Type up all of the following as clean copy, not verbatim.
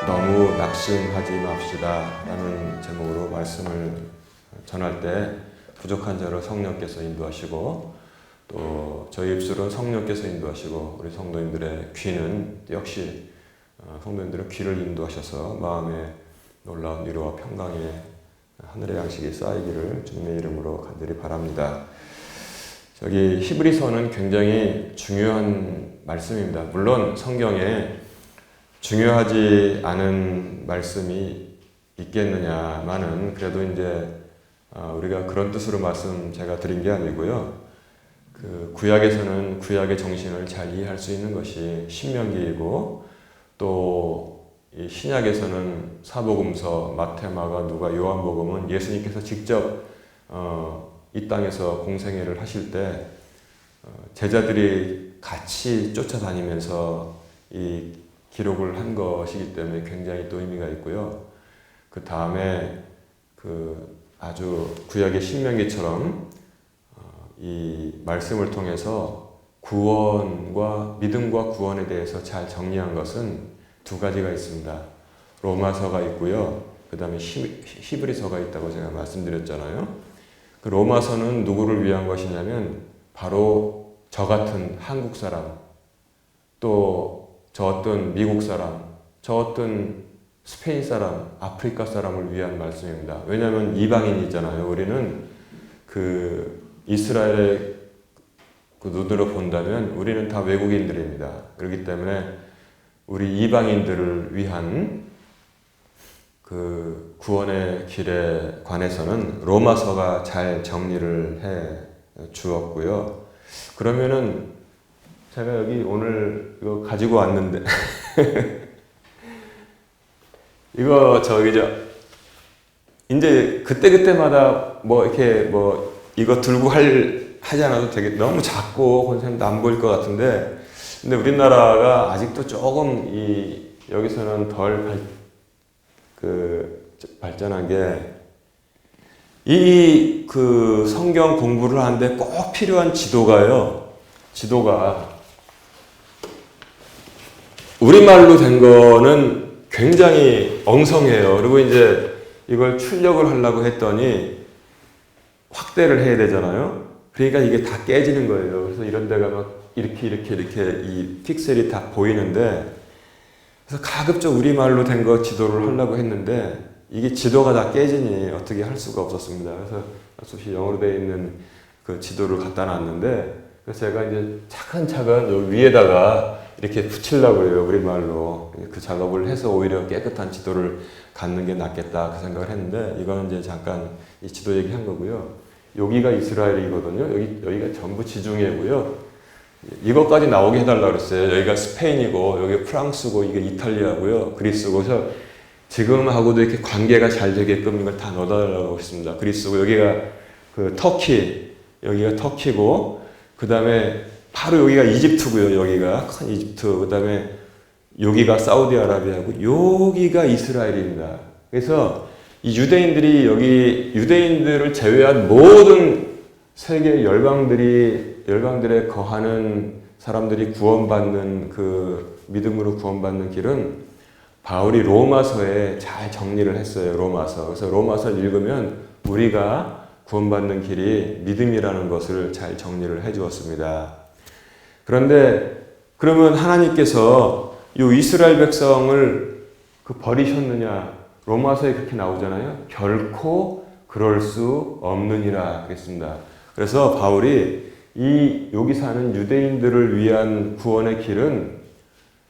너무 낙심하지 맙시다 라는 제목으로 말씀을 전할 때 부족한 자를 성령께서 인도하시고 또 저희 입술은 성령께서 인도하시고 우리 성도님들의 귀는 역시 성도님들의 귀를 인도하셔서 마음에 놀라운 위로와 평강의 하늘의 양식이 쌓이기를 주님의 이름으로 간절히 바랍니다. 저기 히브리서는 굉장히 중요한 말씀입니다. 물론 성경에 중요하지 않은 말씀이 있겠느냐마는 그래도 이제 우리가 그런 뜻으로 말씀 제가 드린 게 아니고요. 그 구약에서는 구약의 정신을 잘 이해할 수 있는 것이 신명기이고 또 이 신약에서는 사복음서, 마태, 마가, 누가, 요한복음은 예수님께서 직접 이 땅에서 공생애를 하실 때 제자들이 같이 쫓아다니면서 이 기록을 한 것이기 때문에 굉장히 또 의미가 있고요. 그 다음에 그 아주 구약의 신명기처럼 이 말씀을 통해서 구원과 믿음과 구원에 대해서 잘 정리한 것은 두 가지가 있습니다. 로마서가 있고요. 그 다음에 히브리서가 있다고 제가 말씀드렸잖아요. 그 로마서는 누구를 위한 것이냐면 바로 저 같은 한국 사람, 또 저 어떤 미국 사람, 저 어떤 스페인 사람, 아프리카 사람을 위한 말씀입니다. 왜냐하면 이방인이잖아요. 우리는 그 이스라엘의 그 눈으로 본다면 우리는 다 외국인들입니다. 그렇기 때문에 우리 이방인들을 위한 그 구원의 길에 관해서는 로마서가 잘 정리를 해 주었고요. 그러면은 제가 여기 오늘 이거 가지고 왔는데 이거 이제 그때마다 뭐 이렇게 뭐 이거 들고 하지 않아도 되게 너무 작고 선생님도 안 보일 것 같은데 근데 우리나라가 아직도 조금 여기서는 덜 발전한 게 그 성경 공부를 하는데 꼭 필요한 지도가 우리말로 된 거는 굉장히 엉성해요. 그리고 이제 이걸 출력을 하려고 했더니 확대를 해야 되잖아요. 그러니까 이게 다 깨지는 거예요. 그래서 이런 데가 막 이렇게 이 픽셀이 다 보이는데 그래서 가급적 우리말로 된 거 지도를 하려고 했는데 이게 지도가 다 깨지니 어떻게 할 수가 없었습니다. 그래서 수시 영어로 되어 있는 그 지도를 갖다 놨는데 그래서 제가 이제 차근차근 여기 위에다가 이렇게 붙이려고 해요. 우리말로. 그 작업을 해서 오히려 깨끗한 지도를 갖는 게 낫겠다 그 생각을 했는데 이거는 이제 잠깐 이 지도 얘기한 거고요. 여기가 이스라엘이거든요. 여기가 전부 지중해고요. 이것까지 나오게 해달라고 그랬어요. 여기가 스페인이고 여기 프랑스고 이게 이탈리아고요. 그리스고. 그래서 지금하고도 이렇게 관계가 잘 되게끔 이걸 다 넣어달라고 했습니다. 그리스고 여기가 그 터키, 여기가 터키고 그 다음에 바로 여기가 이집트고요. 여기가 큰 이집트. 그 다음에 여기가 사우디아라비아고 여기가 이스라엘입니다. 그래서 이 유대인들을 제외한 모든 세계 열방들에 거하는 사람들이 구원받는 그 믿음으로 구원받는 길은 바울이 로마서에 잘 정리를 했어요. 로마서. 그래서 로마서를 읽으면 우리가 구원받는 길이 믿음이라는 것을 잘 정리를 해 주었습니다. 그런데 그러면 하나님께서 이 이스라엘 백성을 버리셨느냐? 로마서에 그렇게 나오잖아요. 결코 그럴 수 없느니라 그랬습니다. 그래서 바울이 여기 사는 유대인들을 위한 구원의 길은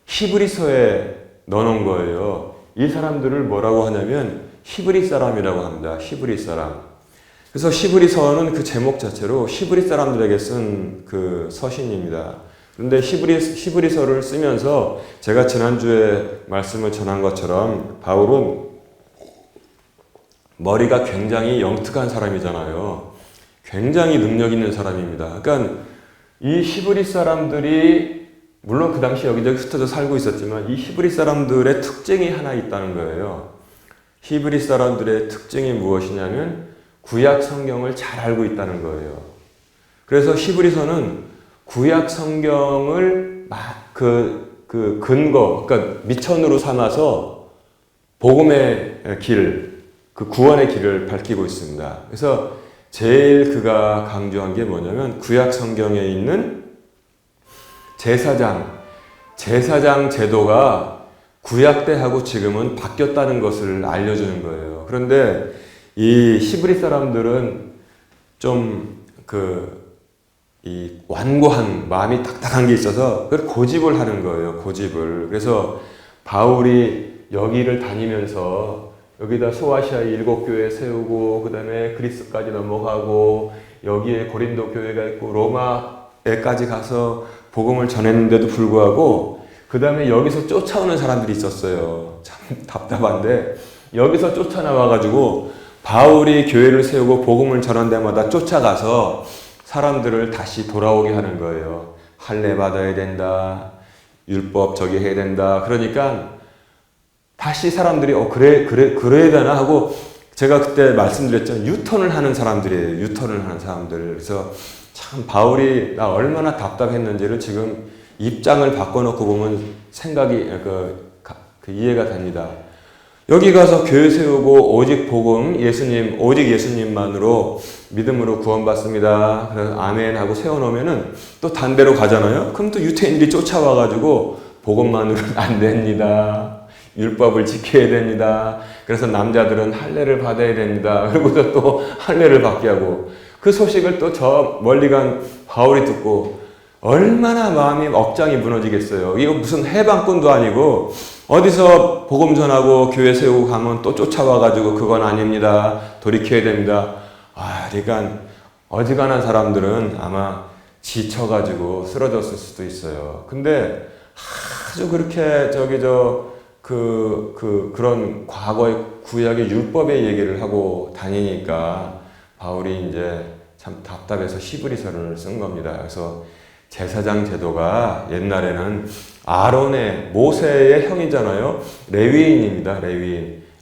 히브리서에 넣어놓은 거예요. 이 사람들을 뭐라고 하냐면 히브리 사람이라고 합니다. 히브리 사람. 그래서 히브리서는 그 제목 자체로 히브리 사람들에게 쓴 그 서신입니다. 그런데 히브리서를 쓰면서 제가 지난주에 말씀을 전한 것처럼 바울은 머리가 굉장히 영특한 사람이잖아요. 굉장히 능력 있는 사람입니다. 그러니까 이 히브리 사람들이 물론 그 당시 여기저기 흩어져 살고 있었지만 이 히브리 사람들의 특징이 하나 있다는 거예요. 히브리 사람들의 특징이 무엇이냐면 구약 성경을 잘 알고 있다는 거예요. 그래서 히브리서는 구약 성경을 그 근거, 그러니까 미천으로 삼아서 복음의 길, 그 구원의 길을 밝히고 있습니다. 그래서 제일 그가 강조한 게 뭐냐면 구약 성경에 있는 제사장 제도가 구약 때하고 지금은 바뀌었다는 것을 알려주는 거예요. 그런데 이 히브리 사람들은 좀 이 완고한 마음이 딱딱한 게 있어서 그걸 고집을 하는 거예요. 고집을. 그래서 바울이 여기를 다니면서 여기다 소아시아 7교회 세우고 그 다음에 그리스까지 넘어가고 여기에 고린도 교회가 있고 로마에까지 가서 복음을 전했는데도 불구하고 그 다음에 여기서 쫓아오는 사람들이 있었어요. 참 답답한데 여기서 쫓아나와가지고 바울이 교회를 세우고 복음을 전한 데마다 쫓아가서 사람들을 다시 돌아오게 하는 거예요. 할례 받아야 된다. 율법 저기 해야 된다. 그러니까 다시 사람들이 그래야 되나 하고 제가 그때 말씀드렸죠. 유턴을 하는 사람들이에요. 유턴을 하는 사람들. 그래서 참 바울이 나 얼마나 답답했는지를 지금 입장을 바꿔놓고 보면 생각이 이해가 됩니다. 여기 가서 교회 세우고 오직 복음 오직 예수님만으로 믿음으로 구원받습니다. 그래서 아멘 하고 세워놓으면은 또 단대로 가잖아요. 그럼 또 유태인들이 쫓아와가지고 복음만으로는 안 됩니다. 율법을 지켜야 됩니다. 그래서 남자들은 할례를 받아야 됩니다. 그리고서 또 할례를 받게 하고 그 소식을 또 저 멀리 간 바울이 듣고 얼마나 마음이 억장이 무너지겠어요. 이거 무슨 해방꾼도 아니고 어디서 복음 전하고 교회 세우고 가면 또 쫓아와가지고 그건 아닙니다. 돌이켜야 됩니다. 그러니까 어지간한 사람들은 아마 지쳐가지고 쓰러졌을 수도 있어요. 근데 아주 그렇게 그런 과거의 구약의 율법의 얘기를 하고 다니니까 바울이 이제 참 답답해서 히브리서를 쓴 겁니다. 그래서 제사장 제도가 옛날에는 모세의 형이잖아요. 레위인입니다.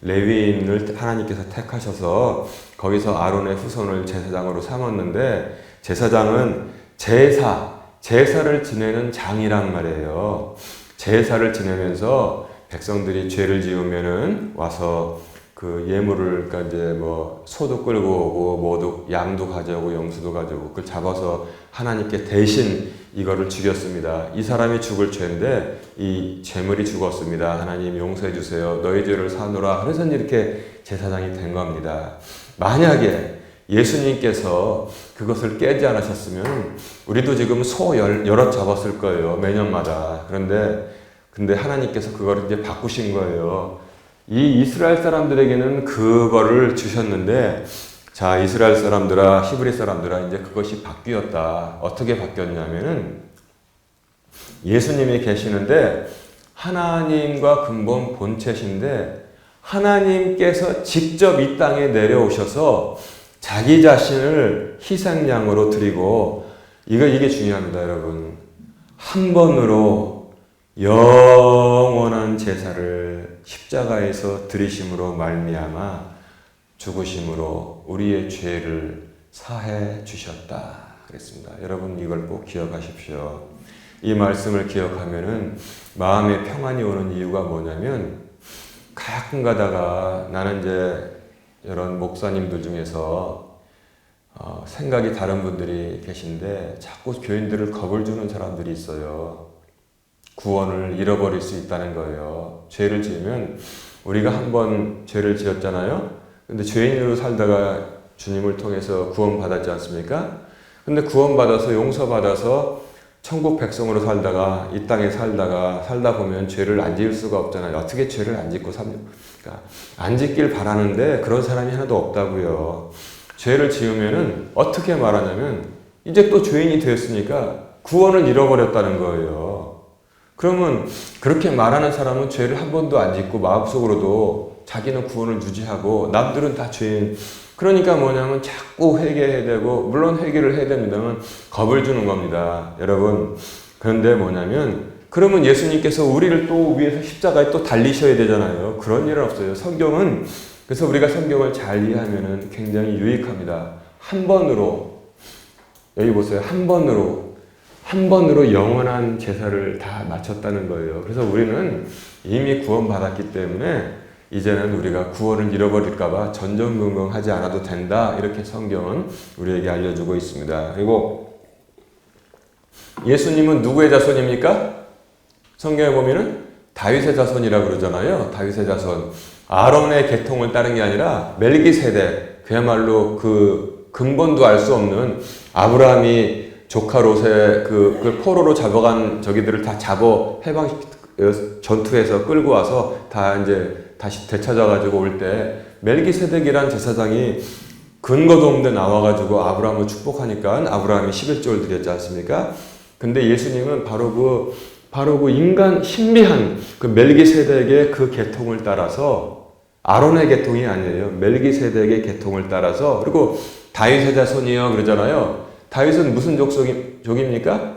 레위인을 하나님께서 택하셔서 거기서 아론의 후손을 제사장으로 삼았는데 제사장은 제사를 지내는 장이란 말이에요. 제사를 지내면서 백성들이 죄를 지으면은 와서 그 예물을 그러니까 이제 소도 끌고 오고 모두 양도 가져오고 염소도 가져오고 그걸 잡아서 하나님께 대신 이거를 죽였습니다. 이 사람이 죽을 죄인데 이 제물이 죽었습니다. 하나님 용서해 주세요. 너희 죄를 사노라. 그래서 이렇게 제사장이 된 겁니다. 만약에 예수님께서 그것을 깨지 않으셨으면 우리도 지금 소 여럿 잡았을 거예요. 매년마다. 근데 하나님께서 그거를 이제 바꾸신 거예요. 이 이스라엘 사람들에게는 그거를 주셨는데 자, 이스라엘 사람들아, 히브리 사람들아, 이제 그것이 바뀌었다. 어떻게 바뀌었냐면은 예수님이 계시는데 하나님과 근본 본체신데 하나님께서 직접 이 땅에 내려오셔서 자기 자신을 희생양으로 드리고 이게 중요합니다, 여러분. 한 번으로 영원한 제사를 십자가에서 드리심으로 말미암아 죽으심으로 우리의 죄를 사해 주셨다 그랬습니다. 여러분 이걸 꼭 기억하십시오. 이 말씀을 기억하면은 마음에 평안이 오는 이유가 뭐냐면 가끔 가다가 나는 이제 이런 목사님들 중에서 생각이 다른 분들이 계신데 자꾸 교인들을 겁을 주는 사람들이 있어요. 구원을 잃어버릴 수 있다는 거예요. 죄를 지으면 우리가 한번 죄를 지었잖아요. 근데 죄인으로 살다가 주님을 통해서 구원받았지 않습니까? 근데 구원받아서 용서받아서 천국 백성으로 살다가 이 땅에 살다 보면 죄를 안 지을 수가 없잖아요. 어떻게 죄를 안 짓고 삽니까? 안 짓길 바라는데 그런 사람이 하나도 없다고요. 죄를 지으면은 어떻게 말하냐면 이제 또 죄인이 되었으니까 구원을 잃어버렸다는 거예요. 그러면 그렇게 말하는 사람은 죄를 한 번도 안 짓고 마음속으로도 자기는 구원을 유지하고 남들은 다 죄인. 그러니까 뭐냐면 자꾸 회개해야 되고 물론 회개를 해야 됩니다만 겁을 주는 겁니다. 여러분 그런데 뭐냐면 그러면 예수님께서 우리를 또 위해서 십자가에 또 달리셔야 되잖아요. 그런 일은 없어요. 성경은 그래서 우리가 성경을 잘 이해하면 굉장히 유익합니다. 한 번으로 여기 보세요. 한 번으로 영원한 제사를 다 마쳤다는 거예요. 그래서 우리는 이미 구원받았기 때문에 이제는 우리가 구원을 잃어버릴까봐 전전긍긍하지 않아도 된다. 이렇게 성경은 우리에게 알려주고 있습니다. 그리고 예수님은 누구의 자손입니까? 성경에 보면은 다윗의 자손이라고 그러잖아요. 다윗의 자손. 아론의 계통을 따른 게 아니라 멜기세덱, 그야말로 그 근본도 알 수 없는 아브라함이 조카 롯의 그 포로로 잡아간 저기들을 다 전투해서 끌고 와서 다 이제 다시 되찾아가지고 올 때 멜기세덱이란 제사장이 근거도 없는데 나와가지고 아브라함을 축복하니까 아브라함이 11조를 드렸지 않습니까? 근데 예수님은 바로 그 인간 신비한 그 멜기세덱의 그 계통을 따라서 아론의 계통이 아니에요. 멜기세덱의 계통을 따라서 그리고 다윗의 자손이요 그러잖아요. 다윗은 무슨 족입니까?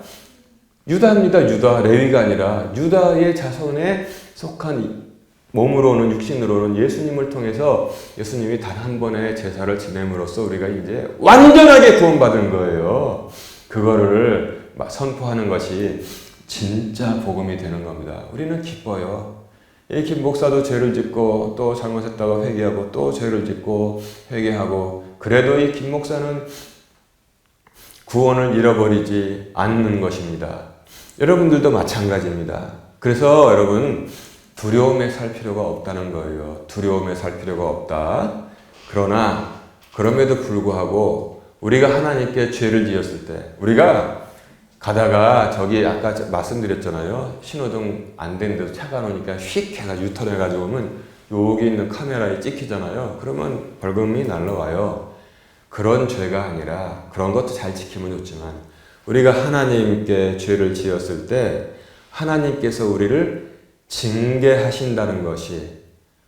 유다입니다. 유다. 레위가 아니라 유다의 자손에 속한 몸으로는 육신으로는 예수님을 통해서 예수님이 단 한 번의 제사를 지냄으로써 우리가 이제 완전하게 구원받은 거예요. 그거를 선포하는 것이 진짜 복음이 되는 겁니다. 우리는 기뻐요. 이 김 목사도 죄를 짓고 또 잘못했다가 회개하고 또 죄를 짓고 회개하고 그래도 이 김 목사는 구원을 잃어버리지 않는 것입니다. 여러분들도 마찬가지입니다. 그래서 여러분 두려움에 살 필요가 없다는 거예요. 두려움에 살 필요가 없다. 그러나 그럼에도 불구하고 우리가 하나님께 죄를 지었을 때 우리가 가다가 저기 아까 말씀드렸잖아요. 신호등 안 되는데도 차가 오니까 휙 해가지고 유턴해가지고 오면 여기 있는 카메라에 찍히잖아요. 그러면 벌금이 날라와요. 그런 죄가 아니라 그런 것도 잘 지키면 좋지만 우리가 하나님께 죄를 지었을 때 하나님께서 우리를 징계하신다는 것이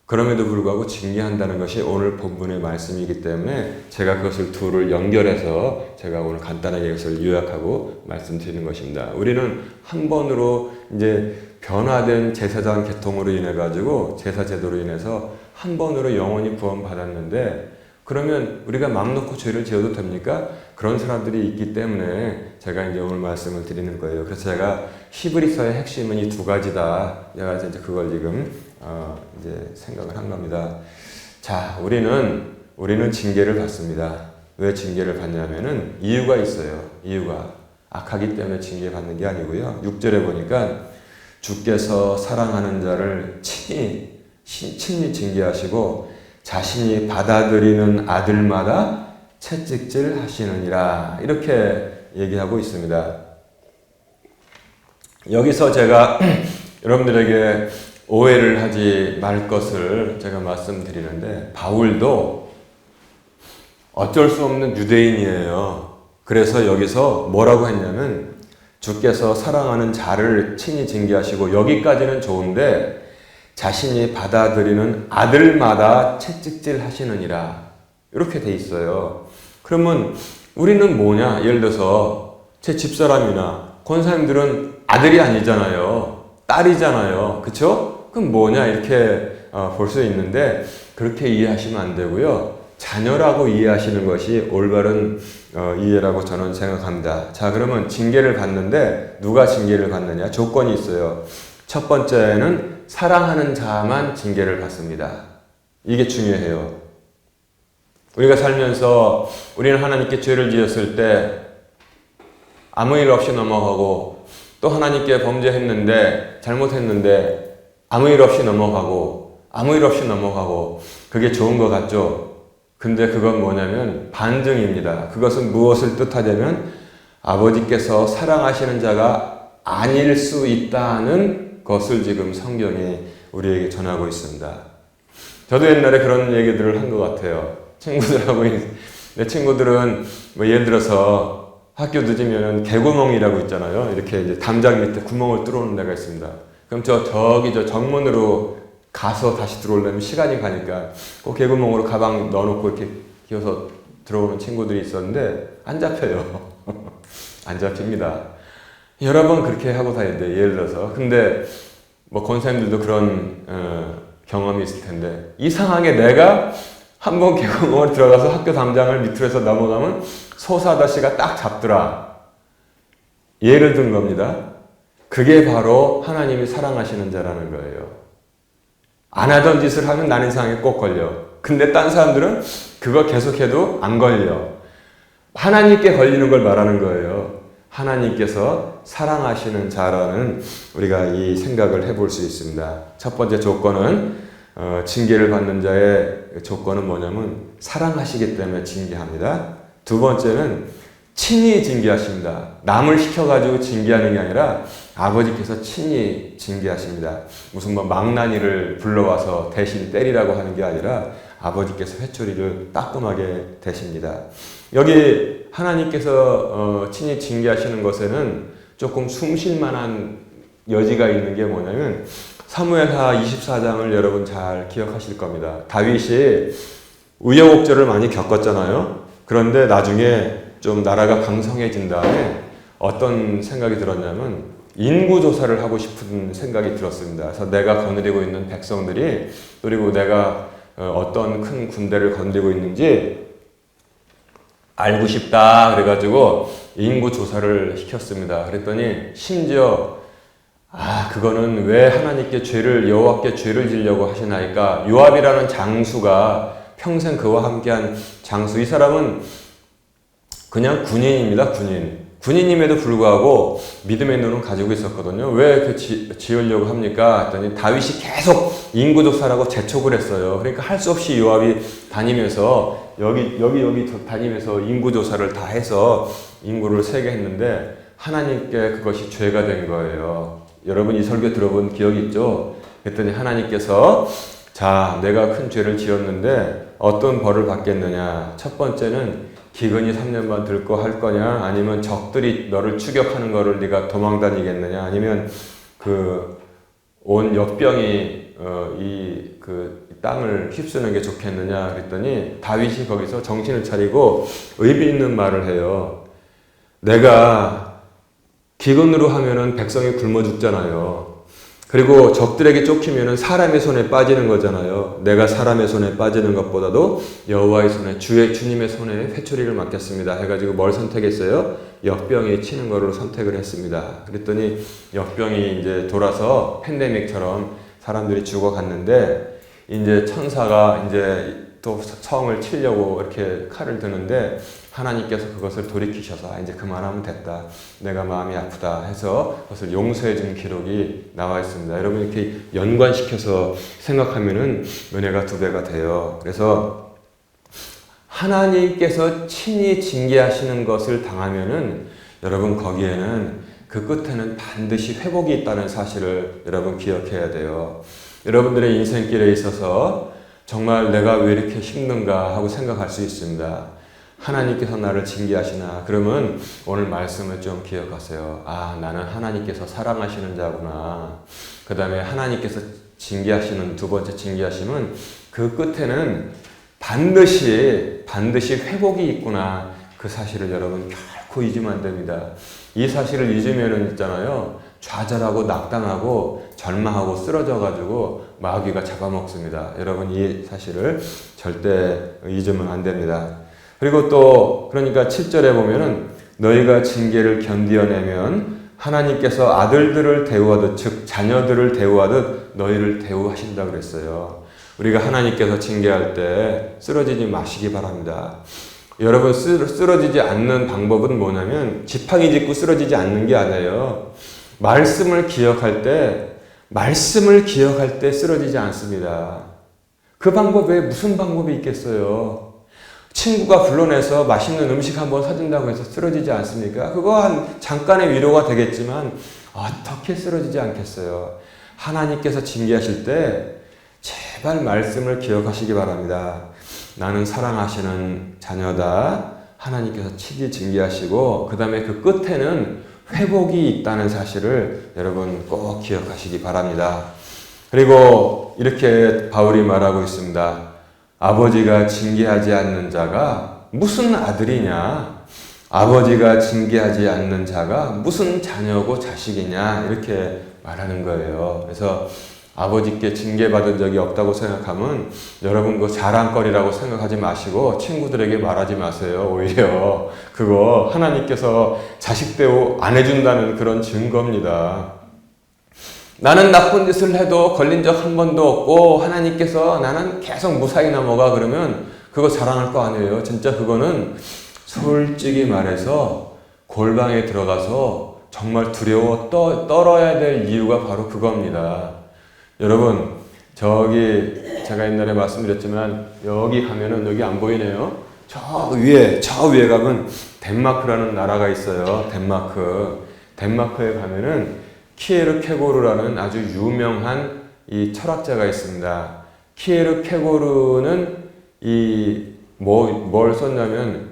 그럼에도 불구하고 징계한다는 것이 오늘 본문의 말씀이기 때문에 제가 그것을 둘을 연결해서 제가 오늘 간단하게 이것을 요약하고 말씀드리는 것입니다. 우리는 한 번으로 이제 변화된 제사장 계통으로 인해 가지고 제사 제도로 인해서 한 번으로 영원히 구원받았는데 그러면 우리가 맘 놓고 죄를 지어도 됩니까? 그런 사람들이 있기 때문에 제가 이제 오늘 말씀을 드리는 거예요. 그래서 제가 히브리서의 핵심은 이 두 가지다. 제가 이제 그걸 지금 이제 생각을 한 겁니다. 자, 우리는 징계를 받습니다. 왜 징계를 받냐면은 이유가 있어요. 이유가 악하기 때문에 징계받는 게 아니고요. 6절에 보니까 주께서 사랑하는 자를 친히 징계하시고 자신이 받아들이는 아들마다 채찍질 하시느니라 이렇게 얘기하고 있습니다. 여기서 제가 여러분들에게 오해를 하지 말 것을 제가 말씀드리는데 바울도 어쩔 수 없는 유대인이에요. 그래서 여기서 뭐라고 했냐면 주께서 사랑하는 자를 친히 징계하시고 여기까지는 좋은데 자신이 받아들이는 아들마다 채찍질 하시느니라 이렇게 돼 있어요. 그러면 우리는 뭐냐? 예를 들어서 제 집사람이나 권사님들은 아들이 아니잖아요. 딸이잖아요. 그쵸? 그럼 뭐냐? 이렇게 볼 수 있는데 그렇게 이해하시면 안 되고요. 자녀라고 이해하시는 것이 올바른 이해라고 저는 생각합니다. 자, 그러면 징계를 받는데 누가 징계를 받느냐? 조건이 있어요. 첫 번째는 사랑하는 자만 징계를 받습니다. 이게 중요해요. 우리가 살면서 우리는 하나님께 죄를 지었을 때 아무 일 없이 넘어가고 또 하나님께 범죄했는데 잘못했는데 아무 일 없이 넘어가고 그게 좋은 것 같죠? 근데 그건 뭐냐면 반증입니다. 그것은 무엇을 뜻하냐면 아버지께서 사랑하시는 자가 아닐 수 있다는 것을 지금 성경이 우리에게 전하고 있습니다. 저도 옛날에 그런 얘기들을 한 것 같아요. 친구들하고 내 친구들은 뭐 예를 들어서 학교 늦으면은 개구멍이라고 있잖아요. 이렇게 이제 담장 밑에 구멍을 뚫어놓은 데가 있습니다. 그럼 저기 정문으로 가서 다시 들어오려면 시간이 가니까 그 개구멍으로 가방 넣어놓고 이렇게 끼워서 들어오는 친구들이 있었는데 안 잡혀요. 안 잡힙니다. 여러 번 그렇게 하고 다니는데 예를 들어서 근데 뭐 권사님들도 그런 경험이 있을 텐데 이상하게 내가 한번 개구멍을 들어가서 학교 담장을 밑으로 해서 넘어가면 소사 아저씨가 딱 잡더라. 예를 든 겁니다. 그게 바로 하나님이 사랑하시는 자라는 거예요. 안 하던 짓을 하면 난인상에 꼭 걸려. 근데 딴 사람들은 그거 계속해도 안 걸려. 하나님께 걸리는 걸 말하는 거예요. 하나님께서 사랑하시는 자라는 우리가 이 생각을 해볼 수 있습니다. 첫 번째 조건은 징계를 받는 자의 조건은 뭐냐면 사랑하시기 때문에 징계합니다. 두 번째는 친히 징계하십니다. 남을 시켜가지고 징계하는 게 아니라 아버지께서 친히 징계하십니다. 무슨 뭐 망나니를 불러와서 대신 때리라고 하는 게 아니라 아버지께서 회초리를 따끔하게 대십니다. 여기 하나님께서 친히 징계하시는 것에는 조금 숨쉴 만한 여지가 있는 게 뭐냐면 사무엘하 24장을 여러분 잘 기억하실 겁니다. 다윗이 우여곡절을 많이 겪었잖아요. 그런데 나중에 좀 나라가 강성해진 다음에 어떤 생각이 들었냐면 인구조사를 하고 싶은 생각이 들었습니다. 그래서 내가 거느리고 있는 백성들이 그리고 내가 어떤 큰 군대를 거느리고 있는지 알고 싶다 그래가지고 인구조사를 시켰습니다. 그랬더니 심지어 그거는 왜 하나님께 여호와께 죄를 지려고 하시나이까 요압이라는 장수가 평생 그와 함께한 장수, 이 사람은 그냥 군인입니다. 군인임에도 불구하고 믿음의 눈은 가지고 있었거든요. 왜 지으려고 합니까? 했더니 다윗이 계속 인구조사라고 재촉을 했어요. 그러니까 할 수 없이 요압이 다니면서 여기 다니면서 인구조사를 다 해서 인구를 세게 했는데 하나님께 그것이 죄가 된 거예요. 여러분 이 설교 들어본 기억이 있죠? 그랬더니 하나님께서 자, 내가 큰 죄를 지었는데 어떤 벌을 받겠느냐? 첫 번째는 기근이 3년 반 들고 할 거냐? 아니면 적들이 너를 추격하는 거를 네가 도망 다니겠느냐? 아니면 온 역병이 이 땅을 휩쓰는 게 좋겠느냐? 그랬더니 다윗이 거기서 정신을 차리고 의미 있는 말을 해요. 내가 기근으로 하면은 백성이 굶어 죽잖아요. 그리고 적들에게 쫓기면은 사람의 손에 빠지는 거잖아요. 내가 사람의 손에 빠지는 것보다도 여호와의 손에 주님의 손에 회초리를 맡겼습니다. 해가지고 뭘 선택했어요? 역병이 치는 거를 선택을 했습니다. 그랬더니 역병이 이제 돌아서 팬데믹처럼 사람들이 죽어갔는데 이제 천사가 이제 또 성을 치려고 이렇게 칼을 드는데 하나님께서 그것을 돌이키셔서 이제 그만하면 됐다. 내가 마음이 아프다 해서 그것을 용서해 준 기록이 나와 있습니다. 여러분 이렇게 연관시켜서 생각하면은 은혜가 2배가 돼요. 그래서 하나님께서 친히 징계하시는 것을 당하면은 여러분 거기에는 그 끝에는 반드시 회복이 있다는 사실을 여러분 기억해야 돼요. 여러분들의 인생길에 있어서 정말 내가 왜 이렇게 힘든가 하고 생각할 수 있습니다. 하나님께서 나를 징계하시나? 그러면 오늘 말씀을 좀 기억하세요. 나는 하나님께서 사랑하시는 자구나. 그 다음에 하나님께서 징계하시는 두 번째 징계하심은 그 끝에는 반드시 회복이 있구나. 그 사실을 여러분 결코 잊으면 안 됩니다. 이 사실을 잊으면은 있잖아요. 좌절하고 낙담하고 절망하고 쓰러져가지고 마귀가 잡아먹습니다. 여러분 이 사실을 절대 잊으면 안 됩니다. 그리고 또 그러니까 7절에 보면은 너희가 징계를 견디어내면 하나님께서 아들들을 대우하듯 즉 자녀들을 대우하듯 너희를 대우하신다 그랬어요. 우리가 하나님께서 징계할 때 쓰러지지 마시기 바랍니다. 여러분 쓰러지지 않는 방법은 뭐냐면 지팡이 짚고 쓰러지지 않는 게 아니에요. 말씀을 기억할 때 쓰러지지 않습니다. 그 방법 외에 무슨 방법이 있겠어요? 친구가 불러내서 맛있는 음식 한번 사준다고 해서 쓰러지지 않습니까? 그거 한 잠깐의 위로가 되겠지만 어떻게 쓰러지지 않겠어요? 하나님께서 징계하실 때 제발 말씀을 기억하시기 바랍니다. 나는 사랑하시는 자녀다. 하나님께서 친히 징계하시고 그 다음에 그 끝에는 회복이 있다는 사실을 여러분 꼭 기억하시기 바랍니다. 그리고 이렇게 바울이 말하고 있습니다. 아버지가 징계하지 않는 자가 무슨 아들이냐? 아버지가 징계하지 않는 자가 무슨 자녀고 자식이냐? 이렇게 말하는 거예요. 그래서 아버지께 징계받은 적이 없다고 생각하면 여러분 그거 자랑거리라고 생각하지 마시고 친구들에게 말하지 마세요. 오히려 그거 하나님께서 자식 대우 안 해준다는 그런 증거입니다. 나는 나쁜 짓을 해도 걸린 적 한 번도 없고 하나님께서 나는 계속 무사히 넘어가 그러면 그거 자랑할 거 아니에요. 진짜 그거는 솔직히 말해서 골방에 들어가서 정말 두려워 떨어야 될 이유가 바로 그겁니다. 여러분, 저기 제가 옛날에 말씀드렸지만 여기 가면은 여기 안 보이네요. 저 위에 가면 덴마크라는 나라가 있어요. 덴마크에 가면은 키에르케고르라는 아주 유명한 이 철학자가 있습니다. 키에르케고르는 뭘 썼냐면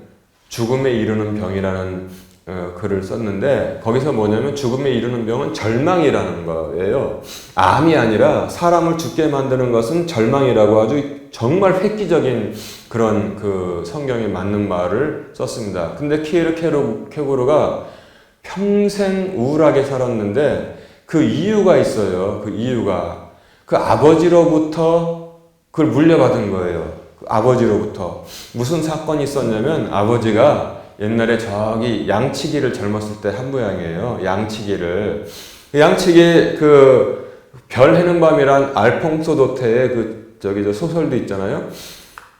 죽음에 이르는 병이라는 글을 썼는데 거기서 뭐냐면 죽음에 이르는 병은 절망이라는 거예요. 암이 아니라 사람을 죽게 만드는 것은 절망이라고 아주 정말 획기적인 그런 그 성경에 맞는 말을 썼습니다. 근데 키에르케고르가 평생 우울하게 살았는데 그 이유가 있어요. 그 이유가 그 아버지로부터 그걸 물려받은 거예요. 그 아버지로부터 무슨 사건이 있었냐면 아버지가 옛날에 저기 양치기를 젊었을 때 한 모양이에요. 양치기 그 별 해는 밤이란 알퐁소 도테의 저 소설도 있잖아요.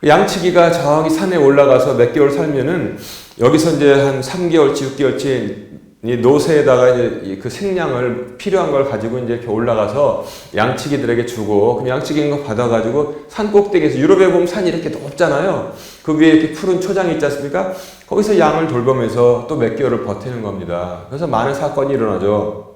양치기가 저기 산에 올라가서 몇 개월 살면은 여기서 이제 한 3개월치, 6개월치 이 노새에다가 이제 그 생량을 필요한 걸 가지고 이제 이렇게 올라가서 양치기들에게 주고 그럼 양치기인 거 받아가지고 산 꼭대기에서 유럽에 보면 산이 이렇게 높잖아요. 그 위에 이렇게 푸른 초장이 있지 않습니까? 거기서 양을 돌보면서 또 몇 개월을 버티는 겁니다. 그래서 많은 사건이 일어나죠.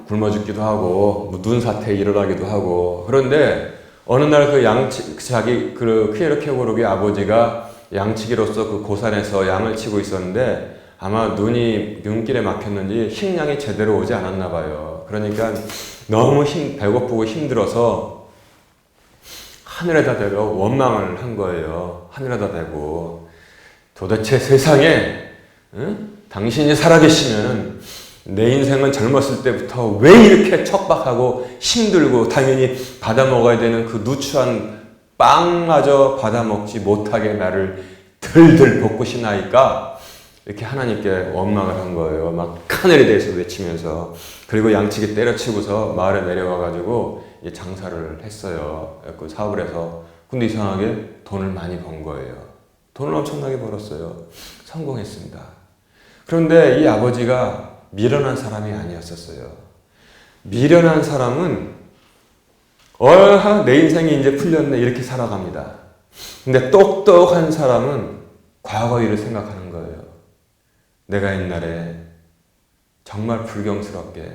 굶어 죽기도 하고 뭐 눈사태 일어나기도 하고 그런데 어느 날 그 키에르케고르의 아버지가 양치기로서 그 고산에서 양을 치고 있었는데 아마 눈길에 막혔는지 식량이 제대로 오지 않았나 봐요. 그러니까 너무 배고프고 힘들어서 하늘에다 대고 원망을 한 거예요. 하늘에다 대고 도대체 세상에 당신이 살아계시면 내 인생은 젊었을 때부터 왜 이렇게 척박하고 힘들고 당연히 받아먹어야 되는 그 누추한 빵마저 받아먹지 못하게 나를 들들 볶으시 나이까 이렇게 하나님께 원망을 한 거예요. 막 하늘에 대해서 외치면서 그리고 양치기 때려치고서 마을에 내려와가지고 장사를 했어요. 그 사업을 해서 근데 이상하게 돈을 많이 번 거예요. 돈을 엄청나게 벌었어요. 성공했습니다. 그런데 이 아버지가 미련한 사람이 아니었었어요. 미련한 사람은 내 인생이 이제 풀렸네 이렇게 살아갑니다. 근데 똑똑한 사람은 과거 일을 생각하는 거예요. 내가 옛날에 정말 불경스럽게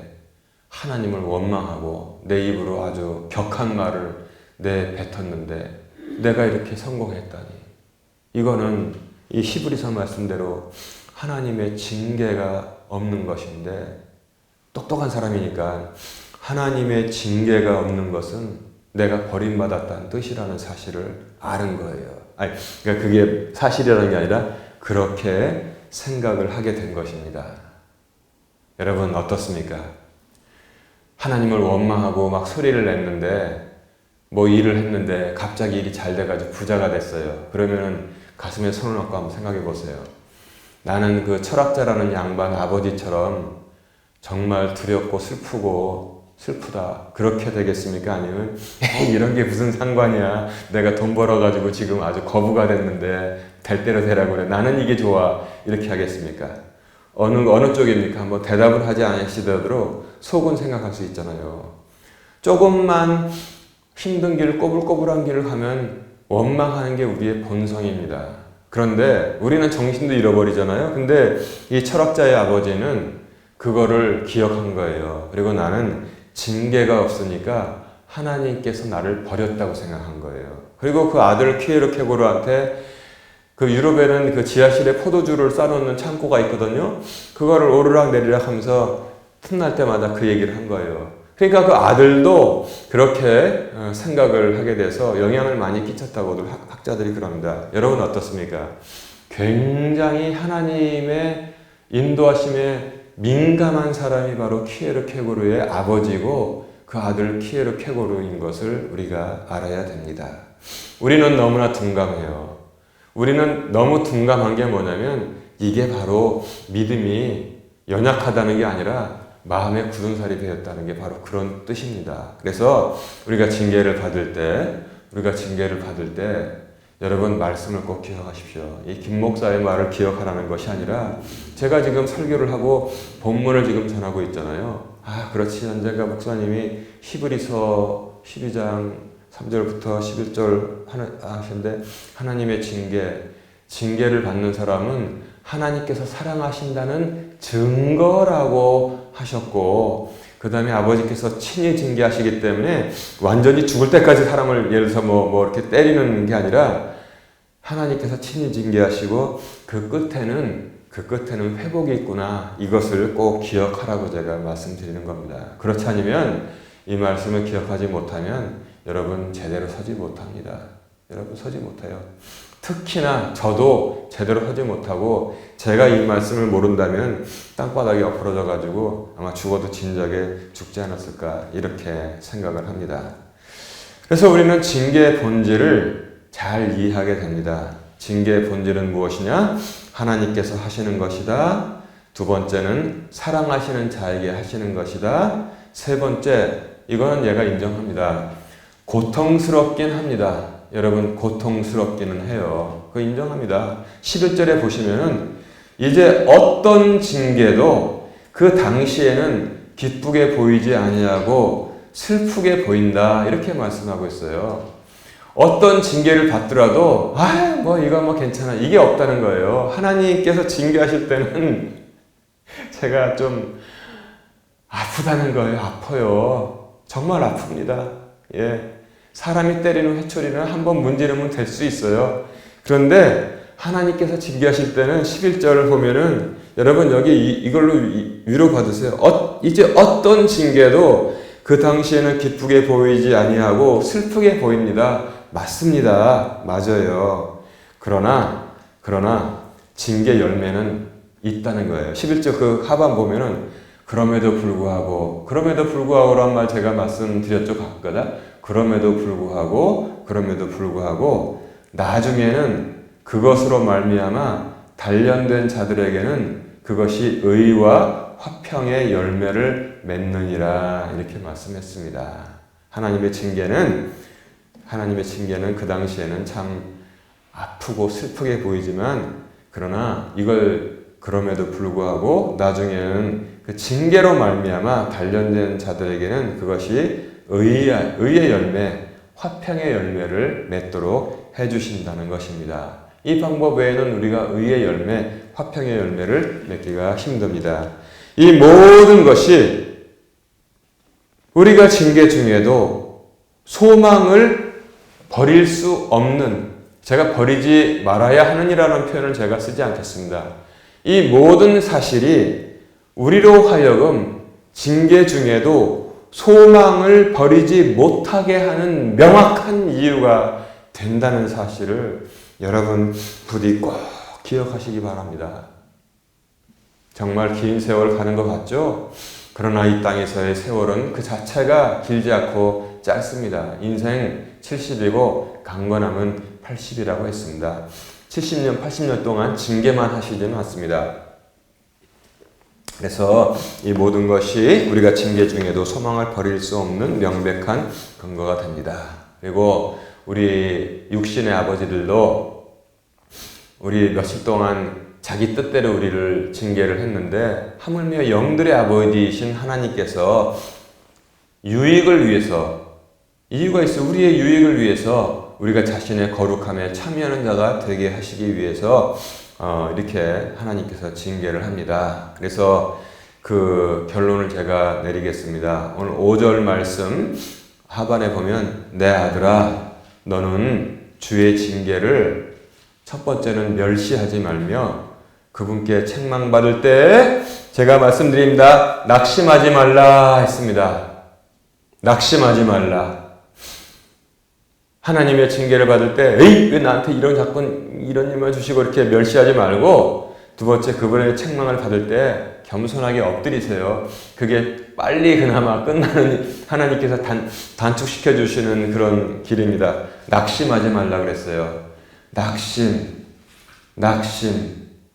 하나님을 원망하고 내 입으로 아주 격한 말을 내뱉었는데 내가 이렇게 성공했다니. 이거는 이 히브리서 말씀대로 하나님의 징계가 없는 것인데 똑똑한 사람이니까 하나님의 징계가 없는 것은 내가 버림받았다는 뜻이라는 사실을 아는 거예요. 그러니까 그게 사실이라는 게 아니라 그렇게 생각을 하게 된 것입니다. 여러분 어떻습니까? 하나님을 원망하고 막 소리를 냈는데 뭐 일을 했는데 갑자기 일이 잘 돼가지고 부자가 됐어요. 그러면은 가슴에 손을 얹고 한번 생각해 보세요. 나는 그 철학자라는 양반 아버지처럼 정말 두렵고 슬프다. 그렇게 되겠습니까? 아니면 이런 게 무슨 상관이야. 내가 돈 벌어가지고 지금 아주 거부가 됐는데 될 대로 되라고 그래. 나는 이게 좋아. 이렇게 하겠습니까? 어느 쪽입니까? 한번 대답을 하지 않으시더라도 속은 생각할 수 있잖아요. 조금만 힘든 길, 꼬불꼬불한 길을 가면 원망하는 게 우리의 본성입니다. 그런데 우리는 정신도 잃어버리잖아요. 근데 이 철학자의 아버지는 그거를 기억한 거예요. 그리고 나는 징계가 없으니까 하나님께서 나를 버렸다고 생각한 거예요. 그리고 그 아들 키에르케고르한테 그 유럽에는 그 지하실에 포도주를 싸놓는 창고가 있거든요. 그거를 오르락 내리락 하면서 틈날 때마다 그 얘기를 한 거예요. 그러니까 그 아들도 그렇게 생각을 하게 돼서 영향을 많이 끼쳤다고도 학자들이 그럽니다. 여러분 어떻습니까? 굉장히 하나님의 인도하심에 민감한 사람이 바로 키에르케고르의 아버지고 그 아들 키에르케고르인 것을 우리가 알아야 됩니다. 우리는 너무나 둔감해요. 우리는 너무 둔감한 게 뭐냐면 이게 바로 믿음이 연약하다는 게 아니라 마음에 굳은 살이 배었다는 게 바로 그런 뜻입니다. 그래서 우리가 징계를 받을 때 여러분 말씀을 꼭 기억하십시오. 이 김 목사의 말을 기억하라는 것이 아니라 제가 지금 설교를 하고 본문을 지금 전하고 있잖아요. 그렇지. 언젠가 목사님이 히브리서 12장 3절부터 11절 하시는데 하나님의 징계를 받는 사람은 하나님께서 사랑하신다는 증거라고 하셨고, 그 다음에 아버지께서 친히 징계하시기 때문에 완전히 죽을 때까지 사람을 예를 들어서 뭐 이렇게 때리는 게 아니라 하나님께서 친히 징계하시고 그 끝에는 회복이 있구나. 이것을 꼭 기억하라고 제가 말씀드리는 겁니다. 그렇지 않으면 이 말씀을 기억하지 못하면 여러분 제대로 서지 못합니다. 여러분 서지 못해요. 특히나 저도 제대로 서지 못하고 제가 이 말씀을 모른다면 땅바닥에 엎어져 가지고 아마 죽어도 진작에 죽지 않았을까 이렇게 생각을 합니다. 그래서 우리는 징계의 본질을 잘 이해하게 됩니다. 징계의 본질은 무엇이냐? 하나님께서 하시는 것이다. 두 번째는 사랑하시는 자에게 하시는 것이다. 세 번째, 이거는 얘가 인정합니다. 고통스럽긴 합니다. 여러분 고통스럽기는 해요. 그거 인정합니다. 11절에 보시면은 이제 어떤 징계도 그 당시에는 기쁘게 보이지 아니하고 슬프게 보인다. 이렇게 말씀하고 있어요. 어떤 징계를 받더라도 이거 괜찮아. 이게 없다는 거예요. 하나님께서 징계하실 때는 제가 좀 아프다는 거예요. 아파요. 정말 아픕니다. 예. 사람이 때리는 회초리는 한번 문지르면 될 수 있어요. 그런데 하나님께서 징계하실 때는 11절을 보면은 여러분 여기 이걸로 위로 받으세요. 이제 어떤 징계도 그 당시에는 기쁘게 보이지 아니하고 슬프게 보입니다. 맞습니다. 맞아요. 그러나 징계 열매는 있다는 거예요. 11절 그 하반 보면은 그럼에도 불구하고란 말 제가 말씀드렸죠. 가끔가다. 그럼에도 불구하고 나중에는 그것으로 말미암아 단련된 자들에게는 그것이 의와 화평의 열매를 맺느니라 이렇게 말씀했습니다. 하나님의 징계는 그 당시에는 참 아프고 슬프게 보이지만 그러나 그럼에도 불구하고 나중에는 그 징계로 말미암아 단련된 자들에게는 그것이 의의 열매, 화평의 열매를 맺도록 해주신다는 것입니다. 이 방법 외에는 우리가 의의 열매, 화평의 열매를 맺기가 힘듭니다. 이 모든 것이 우리가 징계 중에도 소망을 버릴 수 없는, 제가 버리지 말아야 하느니라는 표현을 제가 쓰지 않겠습니다. 이 모든 사실이 우리로 하여금 징계 중에도 소망을 버리지 못하게 하는 명확한 이유가 된다는 사실을 여러분 부디 꼭 기억하시기 바랍니다. 정말 긴 세월 가는 것 같죠? 그러나 이 땅에서의 세월은 그 자체가 길지 않고 짧습니다. 인생 70이고 강건함은 80이라고 했습니다. 70년, 80년 동안 징계만 하시지는 않습니다. 그래서 이 모든 것이 우리가 징계 중에도 소망을 버릴 수 없는 명백한 근거가 됩니다. 그리고 우리 육신의 아버지들도 우리 며칠 동안 자기 뜻대로 우리를 징계를 했는데 하물며 영들의 아버지이신 하나님께서 유익을 위해서, 이유가 있어. 우리의 유익을 위해서 우리가 자신의 거룩함에 참여하는 자가 되게 하시기 위해서 이렇게 하나님께서 징계를 합니다. 그래서 그 결론을 제가 내리겠습니다. 오늘 5절 말씀 하반에 보면 내 아들아 너는 주의 징계를 첫 번째는 멸시하지 말며 그분께 책망받을 때 제가 말씀드립니다. 낙심하지 말라 했습니다. 낙심하지 말라. 하나님의 징계를 받을 때 왜 나한테 이런 일만 주시고 이렇게 멸시하지 말고 두 번째 그분의 책망을 받을 때 겸손하게 엎드리세요. 그게 빨리 그나마 끝나는 하나님께서 단축시켜 주시는 그런 길입니다. 낙심하지 말라 그랬어요. 낙심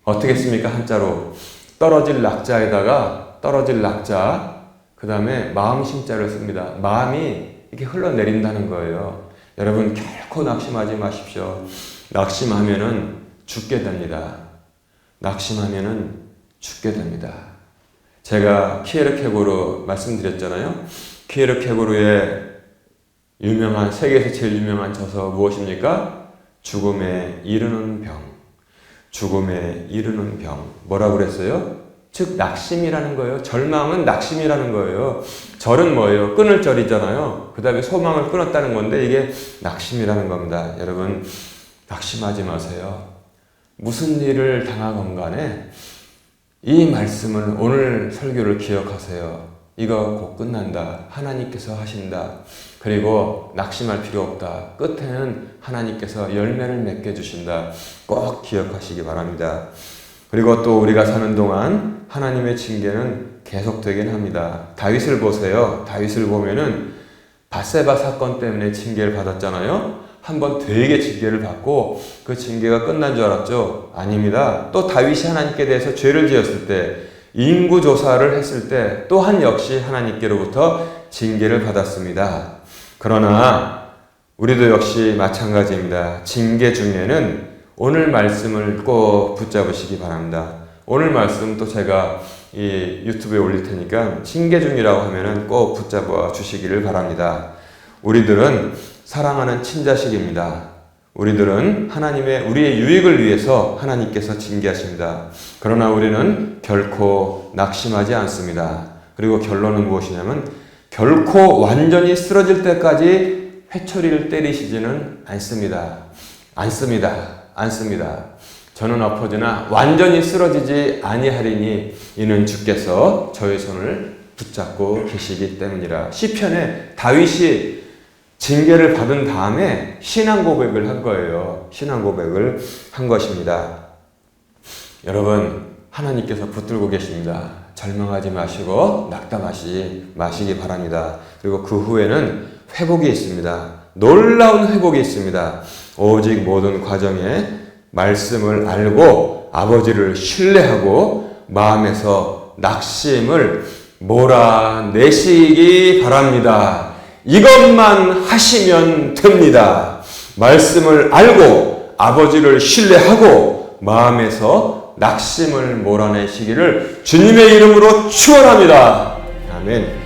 어떻게 씁니까? 한자로 떨어질 낙자에다가 떨어질 낙자, 그 다음에 마음 심자를 씁니다. 마음이 이렇게 흘러내린다는 거예요. 여러분 결코 낙심하지 마십시오. 낙심하면은 죽게 됩니다. 낙심하면은 죽게 됩니다. 제가 키에르케고르 말씀드렸잖아요. 키에르케고르의 유명한, 세계에서 제일 유명한 저서 무엇입니까? 죽음에 이르는 병. 죽음에 이르는 병. 뭐라고 그랬어요? 즉 낙심이라는 거예요. 절망은 낙심이라는 거예요. 절은 뭐예요? 끊을 절이잖아요. 그 다음에 소망을 끊었다는 건데 이게 낙심이라는 겁니다. 여러분 낙심하지 마세요. 무슨 일을 당하건 간에 이 말씀을, 오늘 설교를 기억하세요. 이거 곧 끝난다. 하나님께서 하신다. 그리고 낙심할 필요 없다. 끝에는 하나님께서 열매를 맺게 해주신다. 꼭 기억하시기 바랍니다. 그리고 또 우리가 사는 동안 하나님의 징계는 계속되긴 합니다. 다윗을 보세요. 다윗을 보면은 밧세바 사건 때문에 징계를 받았잖아요. 한번 되게 징계를 받고 그 징계가 끝난 줄 알았죠? 아닙니다. 또 다윗이 하나님께 대해서 죄를 지었을 때, 인구조사를 했을 때 또한 역시 하나님께로부터 징계를 받았습니다. 그러나 우리도 역시 마찬가지입니다. 징계 중에는 오늘 말씀을 꼭 붙잡으시기 바랍니다. 오늘 말씀 또 제가 이 유튜브에 올릴 테니까 징계 중이라고 하면은 꼭 붙잡아 주시기를 바랍니다. 우리들은 사랑하는 친자식입니다. 우리들은 우리의 유익을 위해서 하나님께서 징계하십니다. 그러나 우리는 결코 낙심하지 않습니다. 그리고 결론은 무엇이냐면 결코 완전히 쓰러질 때까지 회초리를 때리시지는 않습니다. 않습니다. 저는 엎어지나 완전히 쓰러지지 아니하리니 이는 주께서 저의 손을 붙잡고 계시기 때문이라. 시편에 다윗이 징계를 받은 다음에 신앙 고백을 한 거예요. 신앙 고백을 한 것입니다. 여러분, 하나님께서 붙들고 계십니다. 절망하지 마시고 낙담하지 마시기 바랍니다. 그리고 그 후에는 회복이 있습니다. 놀라운 회복이 있습니다. 오직 모든 과정에 말씀을 알고 아버지를 신뢰하고 마음에서 낙심을 몰아내시기 바랍니다. 이것만 하시면 됩니다. 말씀을 알고 아버지를 신뢰하고 마음에서 낙심을 몰아내시기를 주님의 이름으로 축원합니다. 아멘.